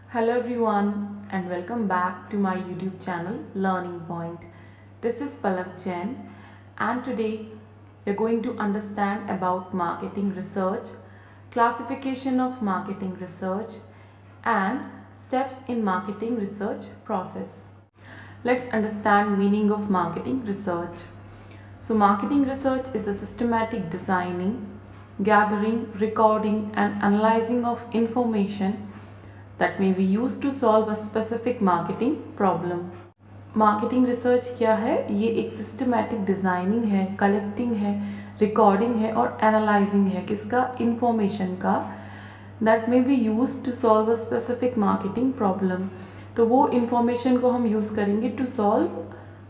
Hello everyone and welcome back to my YouTube channel Learning Point. This is Palak Jain and today we are going to understand about marketing research, classification of marketing research and steps in marketing research process. Let's understand meaning of marketing research. So marketing research is the systematic designing, gathering, recording and analyzing of information that may be used to solve a specific marketing problem. Marketing research क्या है? ये एक systematic designing है, collecting है, recording है और analysing है किसका? इंफॉर्मेशन का, that may be use to solve a specific marketing problem. तो वो इंफॉर्मेशन को हम यूज़ करेंगे to solve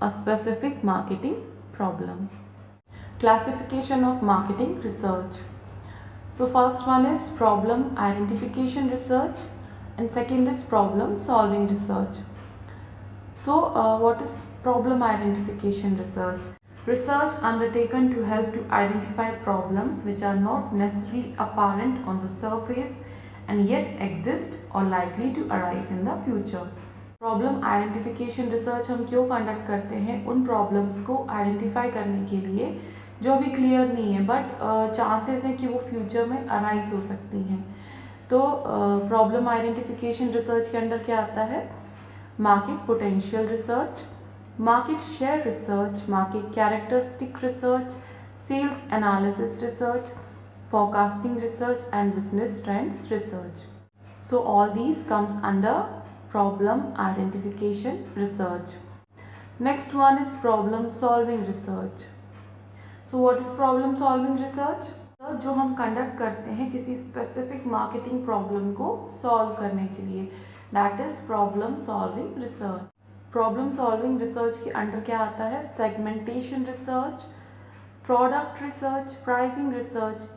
a specific marketing problem. Classification of marketing research. So first one is problem identification research and second is problem solving research. So what is problem identification research? Research undertaken to help to identify problems which are not necessarily apparent on the surface and yet exist or likely to arise in the future. Problem identification research हम क्यों conduct करते हैं? उन problems को identify करने के लिए जो अभी क्लियर नहीं है बट चांसेस है कि वो फ्यूचर में अराइज हो सकती हैं. तो प्रॉब्लम आइडेंटिफिकेशन रिसर्च के अंडर क्या आता है? Market potential research, market share research, market characteristic research, sales analysis research, forecasting research and business trends research. So all these comes under problem identification research. Next one is problem solving research. So what is problem solving research? जो हम conduct करते हैं किसी specific marketing problem को solve करने के लिए, that is problem solving research. Problem solving research के अंडर क्या आता है? Segmentation research, product research, pricing research,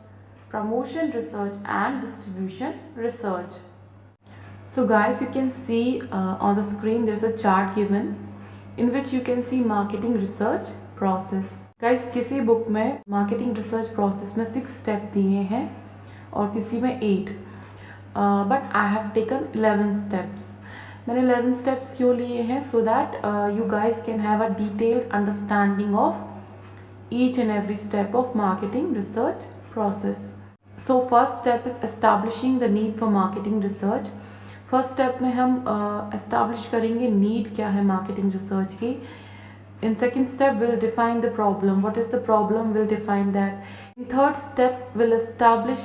promotion research and distribution research. So guys, you can see on the screen there's a chart given in which you can see marketing research process. Guys, किसी book में marketing research process में 6 step दिए हैं और किसी में 8, but I have taken 11 steps. मैंने 11 steps क्यों लिए हैं? So that you guys can have a detailed understanding of each and every step of marketing research process. So first step is establishing the need for marketing research. First step में हम establish करेंगे need क्या है marketing research की. In second step we'll define the problem. What is the problem? We'll define that. In third step we'll establish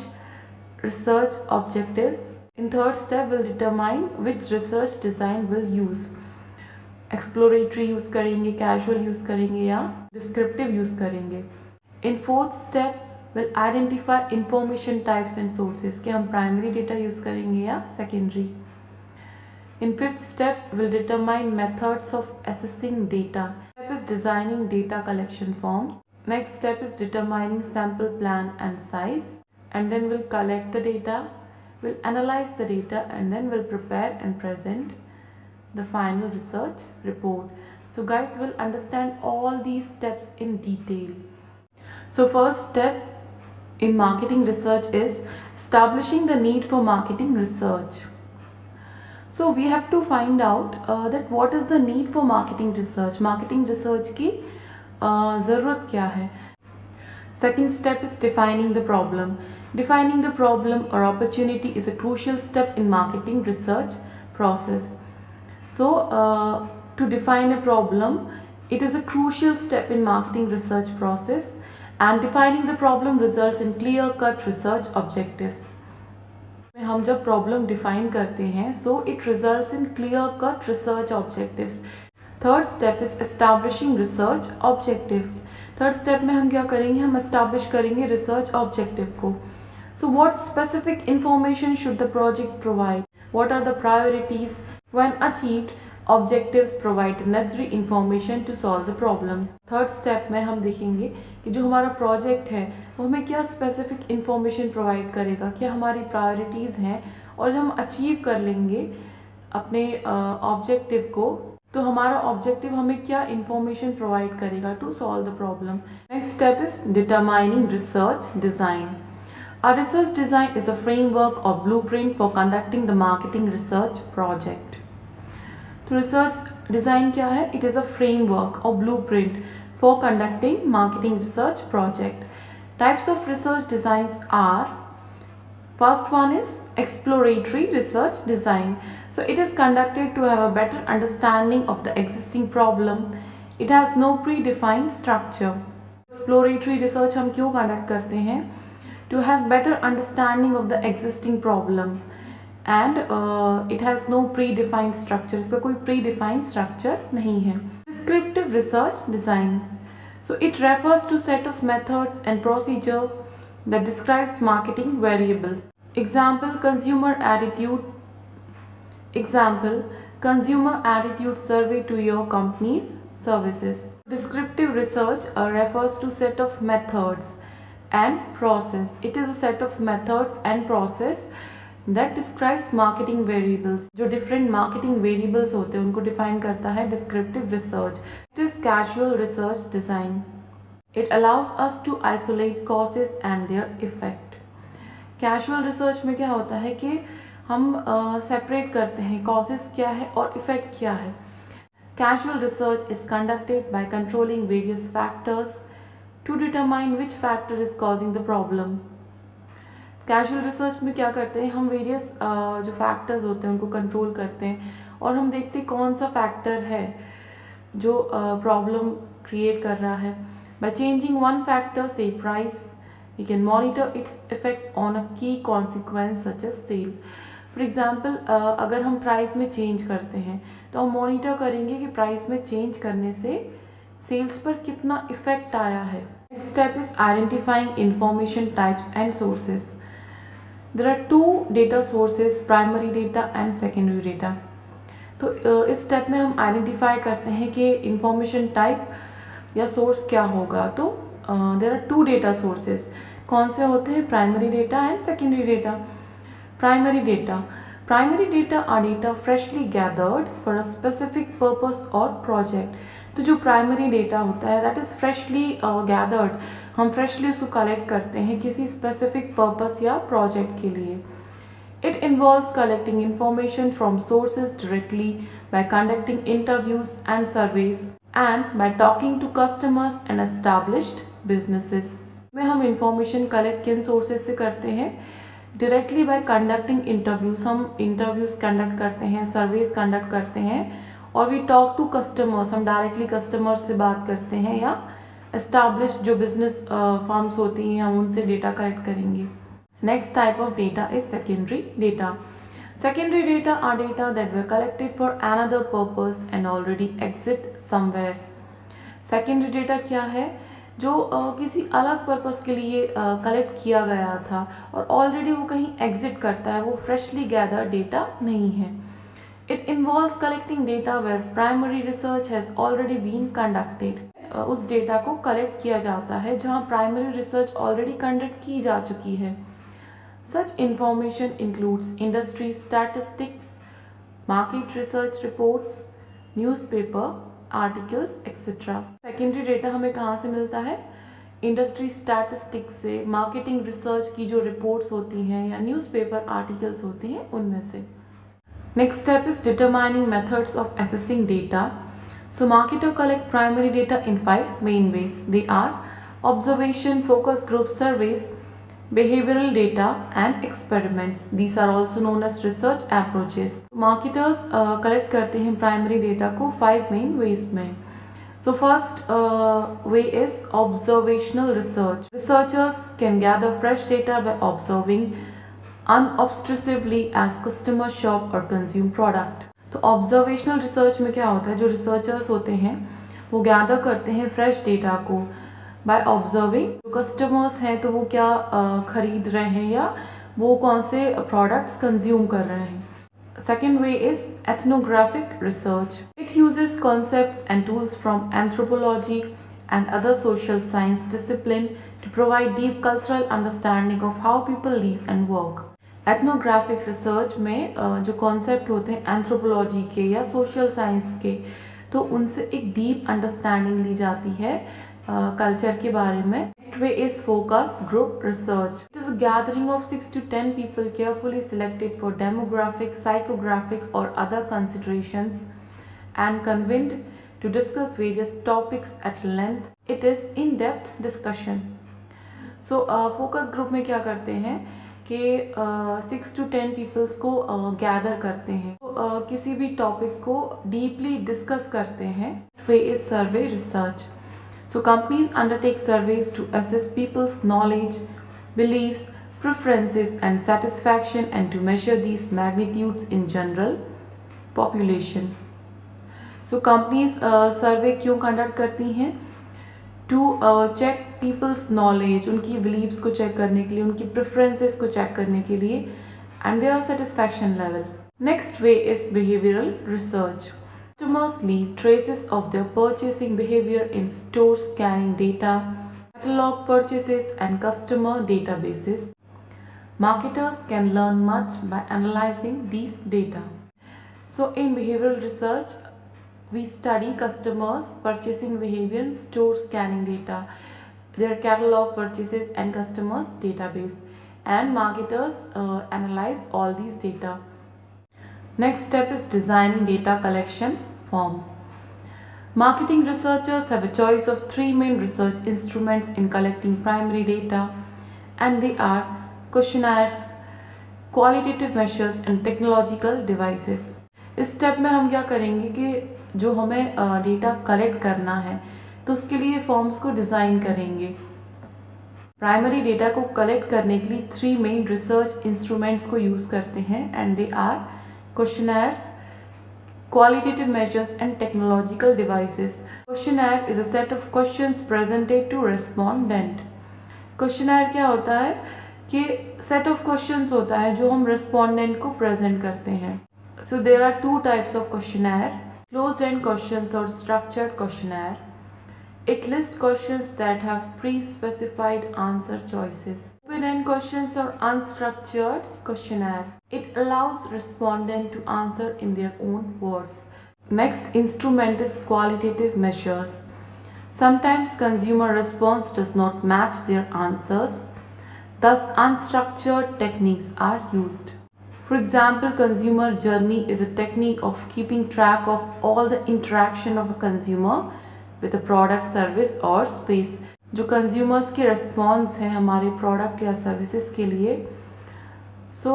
research objectives. In third step we'll determine which research design we'll use. Exploratory use करेंगे, casual use करेंगे या descriptive use करेंगे. In fourth step will identify information types and sources कि हम primary data use करेंगे या secondary. In fifth step will determine methods of assessing data. Step is designing data collection forms. Next step is determining sample plan and size, and then we'll collect the data, we'll analyze the data, and then we'll prepare and present the final research report. So guys, we'll understand all these steps in detail. So first step in marketing research is establishing the need for marketing research. So we have to find out that what is the need for marketing research. Marketing research की ज़रूरत क्या है? Second step is defining the problem. Defining the problem or opportunity is a crucial step in marketing research process. So to define a problem, it is a crucial step in marketing research process. And defining the problem results in clear-cut research objectives. हम जब problem define करते हैं so it results in clear-cut research objectives. Third step is establishing research objectives. Third step में हम क्या करेंगे? हम establish करेंगे रिसर्च ऑब्जेक्टिव को. So what specific information should the project provide? What are the priorities? When achieved, objectives provide necessary information to solve the problems. Third step में हम देखेंगे कि जो हमारा प्रोजेक्ट है वो हमें क्या स्पेसिफिक इंफॉर्मेशन प्रोवाइड करेगा, क्या हमारी प्रायोरिटीज़ हैं, और जब हम अचीव कर लेंगे अपने ऑब्जेक्टिव को तो हमारा ऑब्जेक्टिव हमें क्या इंफॉर्मेशन प्रोवाइड करेगा to solve the problem. Next step is determining research design. A research design is a framework or blueprint for conducting the marketing research project. तो research design क्या है? It is a framework or blueprint for conducting marketing research project. Types of research designs are, first one is exploratory research design. So it is conducted to have a better understanding of the existing problem. It has no predefined structure. Exploratory research हम क्यों conduct करते हैं? To have better understanding of the existing problem and it has no predefined structure. इसका कोई predefined structure नहीं है. Descriptive research design. So it refers to set of methods and procedure that describes marketing variable. Example, consumer attitude survey to your company's services. Descriptive research refers to set of methods and process. It is a set of methods and process that describes marketing variables. जो different marketing variables होते हैं उनको define करता है descriptive research. It is casual research design. It allows us to isolate causes and their effect. Casual research में क्या होता है कि हम separate करते हैं causes क्या है और effect क्या है. Casual research is conducted by controlling various factors to determine which factor is causing the problem. Casual research में क्या करते हैं हम वेरियस जो फैक्टर्स होते हैं उनको कंट्रोल करते हैं और हम देखते हैं कौन सा फैक्टर है जो प्रॉब्लम क्रिएट कर रहा है. बाय चेंजिंग वन फैक्टर से price we can monitor its effect on a key consequence such as sale. For example अगर हम प्राइस में चेंज करते हैं तो हम मॉनिटर करेंगे कि प्राइस में चेंज करने से सेल्स पर कितना इफेक्ट आया है. Next step is identifying information types and sources. There are two data sources, primary data and secondary data. तो इस स्टेप में हम आइडेंटिफाई करते हैं कि इंफॉर्मेशन टाइप या सोर्स क्या होगा. तो there are two data sources. कौन से होते हैं? Primary data and secondary data. Primary data are data freshly gathered for a specific purpose और प्रोजेक्ट. तो जो प्राइमरी डेटा होता है दैट इज़ फ्रेशली गैदर्ड, हम फ्रेशली उसको कलेक्ट करते हैं किसी स्पेसिफिक पर्पस या प्रोजेक्ट के लिए. It involves collecting information from sources directly by conducting interviews and surveys and by talking to customers and established businesses. में हम इंफॉर्मेशन कलेक्ट किन सोर्सेज से करते हैं? Directly by conducting interviews. हम इंटरव्यूज कंडक्ट करते हैं, सर्वेज कंडक्ट करते हैं और वी टॉक टू कस्टमर्स. हम डायरेक्टली कस्टमर्स से बात करते हैं या एस्टैब्लिश जो बिजनेस फर्म्स होती हैं हम उनसे डेटा कलेक्ट करेंगे. Next type of data is secondary data. Secondary data are data that were collected for another purpose and already exist somewhere. Secondary data क्या है? जो किसी अलग पर्पस के लिए कलेक्ट किया गया था और ऑलरेडी वो कहीं एग्जिट करता है, वो फ्रेशली गैदर डेटा नहीं है. It involves collecting data where primary research has already been conducted. उस डेटा को कलेक्ट किया जाता है जहाँ प्राइमरी रिसर्च ऑलरेडी कंडक्ट की जा चुकी है. Such information includes industry statistics, market research reports, newspaper articles, etc. Secondary data हमें कहाँ से मिलता है? इंडस्ट्री स्टैटिस्टिक्स से, मार्केटिंग रिसर्च की जो रिपोर्ट्स होती हैं या न्यूज़पेपर आर्टिकल्स होती हैं उनमें से. Next step is determining methods of assessing data. So marketer collect primary data in 5 main ways. They are observation, focus group surveys, behavioral data and experiments. These are also known as research approaches. Marketers collect करते हैं primary data को 5 main ways में. So first way is observational research. Researchers can gather fresh data by observing unobtrusively as customer shop or consume product. तो observational research में क्या होता है? जो रिसर्चर्स होते हैं वो गैदर करते हैं फ्रेश डेटा को बाय ऑब्जर्विंग. जो कस्टमर्स हैं तो वो क्या खरीद रहे हैं या वो कौन से प्रोडक्ट्स कंज्यूम कर रहे हैं. Second way is ethnographic research. It uses concepts and tools from anthropology and other social science discipline to provide deep cultural understanding of how people live and work. Ethnographic research में जो concept होते हैं anthropology के या social science के, तो उनसे एक डीप अंडरस्टैंडिंग ली जाती है कल्चर के बारे में. Next way is focus group research. It is a gathering of 6 to 10 people carefully selected for demographic, psychographic or other considerations and convened to discuss various topics at length. It is in-depth discussion. So focus group में क्या करते हैं कि 6 to 10 peoples को gather करते हैं, तो किसी भी टॉपिक को डीपली डिस्कस करते हैं. Way is survey research. So companies undertake surveys to assess people's knowledge, beliefs, preferences and satisfaction and to measure these magnitudes in general population. So companies survey क्यों conduct करती हैं? To check people's knowledge, उनकी beliefs को check करने के लिए, उनकी preferences को check करने के लिए and their satisfaction level. Next way is behavioral research. Customers leave traces of their purchasing behavior in store scanning data, catalog purchases and customer databases. Marketers can learn much by analyzing these data. So in behavioral research, we study customers' purchasing behavior in store scanning data, their catalog purchases and customers database, and marketers analyze all these data. Next step is designing data collection forms. Marketing researchers have a choice of 3 main research instruments in collecting primary data, and they are questionnaires, qualitative measures and technological devices. इस step में हम क्या करेंगे कि जो हमें data collect करना है तो उसके लिए फॉर्म्स को डिज़ाइन करेंगे. प्राइमरी डेटा को कलेक्ट करने के लिए 3 मेन रिसर्च इंस्ट्रूमेंट्स को यूज़ करते हैं, and they are questionnaires, qualitative measures and technological devices. Questionnaire is a set of questions presented to respondent. Questionnaire क्या होता है कि set of questions होता है जो हम respondent को present करते हैं. So there are 2 types of questionnaire: closed-end questions or structured questionnaire. It lists questions that have pre-specified answer choices. Open-end questions or unstructured questionnaire. It allows respondent to answer in their own words. Next instrument is qualitative measures. Sometimes consumer response does not match their answers. Thus unstructured techniques are used. For example, consumer journey is a technique of keeping track of all the interaction of a consumer with a product, service और space. जो consumers के response हैं हमारे product या services के लिए, so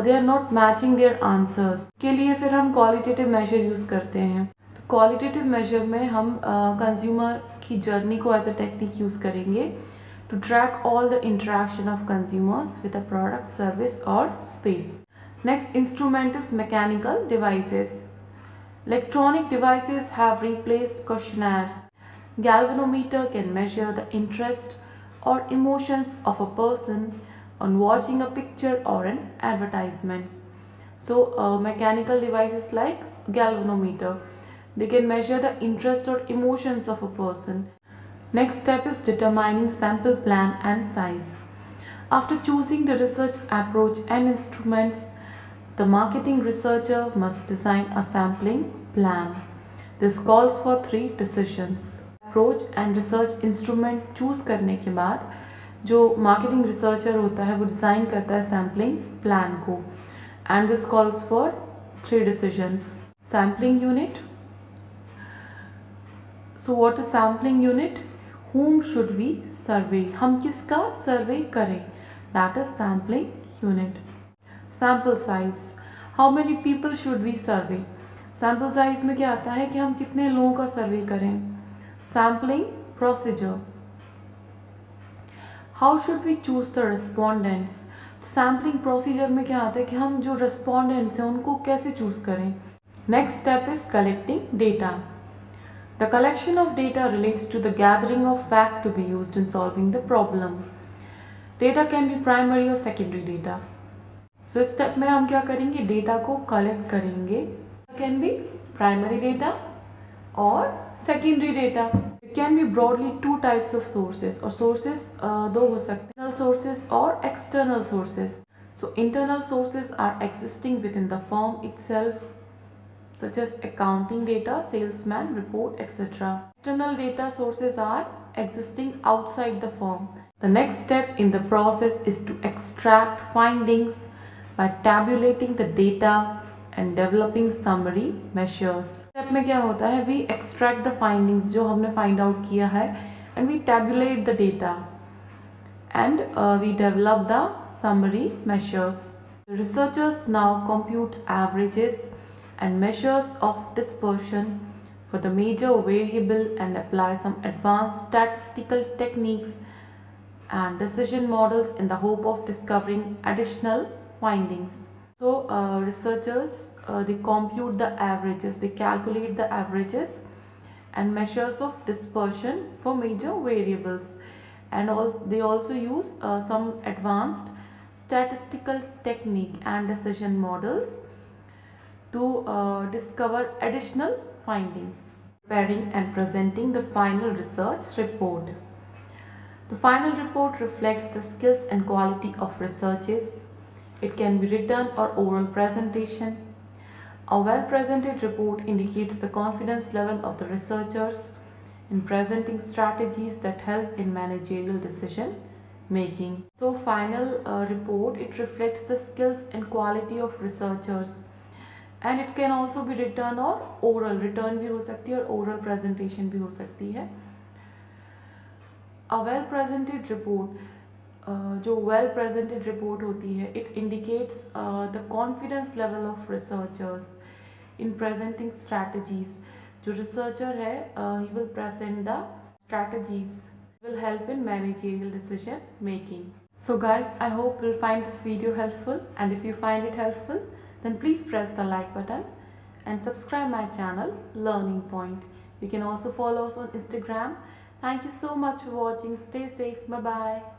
they are not matching their answers. के लिए फिर हम qualitative measure use करते हैं. तो qualitative measure में हम consumer की journey को as a technique use करेंगे to track all the interaction of consumers with a product, service or space. Next instrument is mechanical devices. Electronic devices have replaced questionnaires. Galvanometer can measure the interest or emotions of a person on watching a picture or an advertisement. So mechanical devices like galvanometer, they can measure the interest or emotions of a person. Next step is determining sample plan and size. After choosing the research approach and instruments, the marketing researcher must design a sampling plan. This calls for 3 decisions. Approach and research instrument choose करने के बाद जो marketing researcher होता है वो design करता है sampling plan को, and this calls for 3 decisions. Sampling unit. So what is sampling unit? Whom should we survey? हम किसका survey करें? That is sampling unit. Sample size. How many people should we survey? Sample size में क्या आता है कि हम कितने लोगों का सर्वे करें. Sampling procedure. How should we choose the respondents? Sampling procedure में क्या आता है कि हम जो respondents हैं उनको कैसे choose करें. Next step is collecting data. The collection of data relates to the gathering of fact to be used in solving the problem. Data can be primary or secondary data. So इस step में हम क्या करेंगे, data को collect करेंगे. Can be primary data or secondary data. It can be broadly 2 types of sources, और sources 2 हो सकते हैं, internal sources और external sources. So internal sources are existing within the firm itself, such as accounting data, salesman report, etc. External data sources are existing outside the firm. The next step in the process is to extract findings by tabulating the data and developing summary measures. Step में क्या होता है, we extract the findings जो हमने find out किया है and we tabulate the data and we develop the summary measures. The researchers now compute averages and measures of dispersion for the major variable and apply some advanced statistical techniques and decision models in the hope of discovering additional findings. So researchers they compute the averages, they calculate the averages and measures of dispersion for major variables, and they also use some advanced statistical technique and decision models to discover additional findings. Preparing and presenting the final research report. The final report reflects the skills and quality of researches. It can be written or oral presentation. A well-presented report indicates the confidence level of the researchers in presenting strategies that help in managerial decision making. So final report, it reflects the skills and quality of researchers, and it can also be written or oral. Written भी हो सकती है और oral presentation भी हो सकती है. A well presented report, जो well presented report होती है, it indicates the confidence level of researchers in presenting strategies. जो researcher है, he will present the strategies, will help in managerial decision making. So guys, I hope you'll find this video helpful, and if you find it helpful, then please press the like button and subscribe my channel Learning Point. You can also follow us on Instagram. Thank you so much for watching. Stay safe. Bye bye.